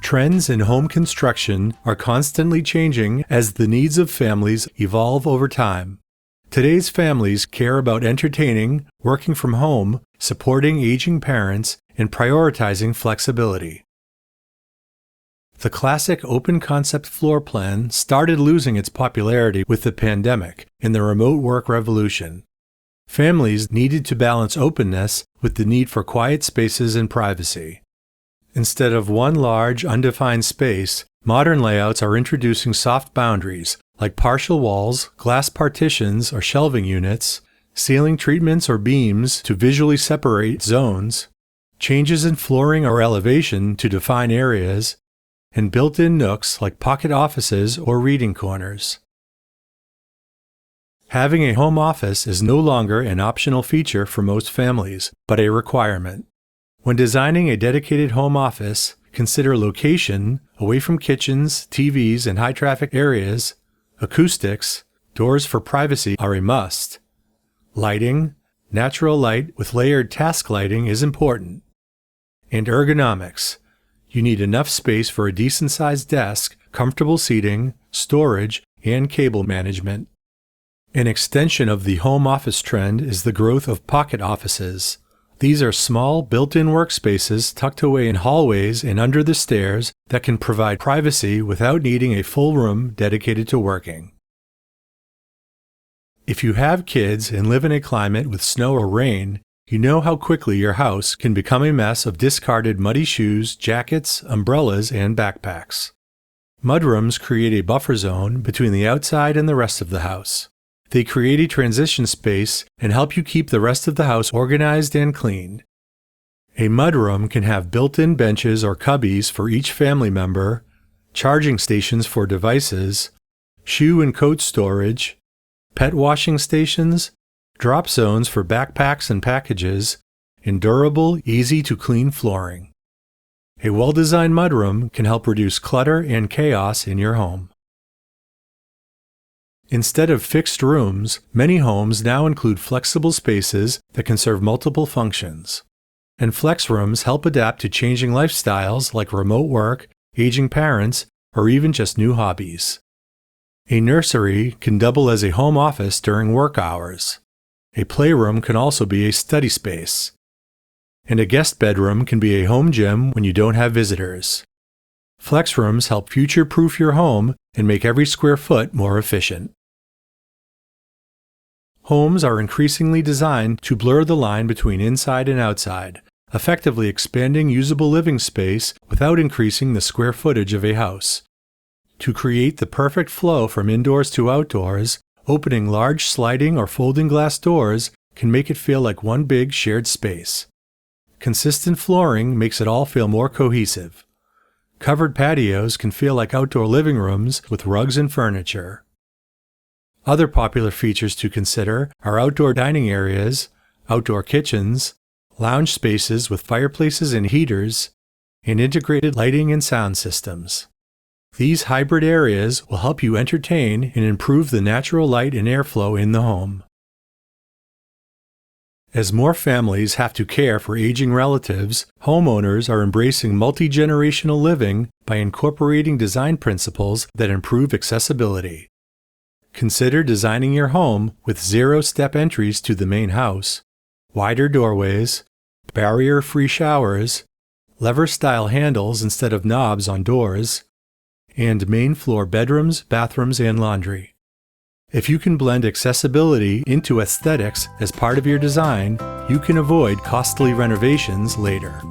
Trends in home construction are constantly changing as the needs of families evolve over time. Today's families care about entertaining, working from home, supporting aging parents, and prioritizing flexibility. The classic open concept floor plan started losing its popularity with the pandemic and the remote work revolution. Families needed to balance openness with the need for quiet spaces and privacy. Instead of one large, undefined space, modern layouts are introducing soft boundaries like partial walls, glass partitions or shelving units, ceiling treatments or beams to visually separate zones, changes in flooring or elevation to define areas, and built-in nooks like pocket offices or reading corners. Having a home office is no longer an optional feature for most families, but a requirement. When designing a dedicated home office, consider location, away from kitchens, TVs, and high-traffic areas. Acoustics, doors for privacy are a must. Lighting, natural light with layered task lighting is important. And ergonomics. You need enough space for a decent-sized desk, comfortable seating, storage, and cable management. An extension of the home office trend is the growth of pocket offices. These are small, built-in workspaces tucked away in hallways and under the stairs that can provide privacy without needing a full room dedicated to working. If you have kids and live in a climate with snow or rain, you know how quickly your house can become a mess of discarded muddy shoes, jackets, umbrellas, and backpacks. Mudrooms create a buffer zone between the outside and the rest of the house. They create a transition space and help you keep the rest of the house organized and clean. A mudroom can have built-in benches or cubbies for each family member, charging stations for devices, shoe and coat storage, pet washing stations, drop zones for backpacks and packages, and durable, easy-to-clean flooring. A well-designed mudroom can help reduce clutter and chaos in your home. Instead of fixed rooms, many homes now include flexible spaces that can serve multiple functions. And flex rooms help adapt to changing lifestyles like remote work, aging parents, or even just new hobbies. A nursery can double as a home office during work hours. A playroom can also be a study space. And a guest bedroom can be a home gym when you don't have visitors. Flex rooms help future-proof your home and make every square foot more efficient. Homes are increasingly designed to blur the line between inside and outside, effectively expanding usable living space without increasing the square footage of a house. To create the perfect flow from indoors to outdoors, opening large sliding or folding glass doors can make it feel like one big shared space. Consistent flooring makes it all feel more cohesive. Covered patios can feel like outdoor living rooms with rugs and furniture. Other popular features to consider are outdoor dining areas, outdoor kitchens, lounge spaces with fireplaces and heaters, and integrated lighting and sound systems. These hybrid areas will help you entertain and improve the natural light and airflow in the home. As more families have to care for aging relatives, homeowners are embracing multi-generational living by incorporating design principles that improve accessibility. Consider designing your home with zero-step entries to the main house, wider doorways, barrier-free showers, lever-style handles instead of knobs on doors, and main-floor bedrooms, bathrooms, and laundry. If you can blend accessibility into aesthetics as part of your design, you can avoid costly renovations later.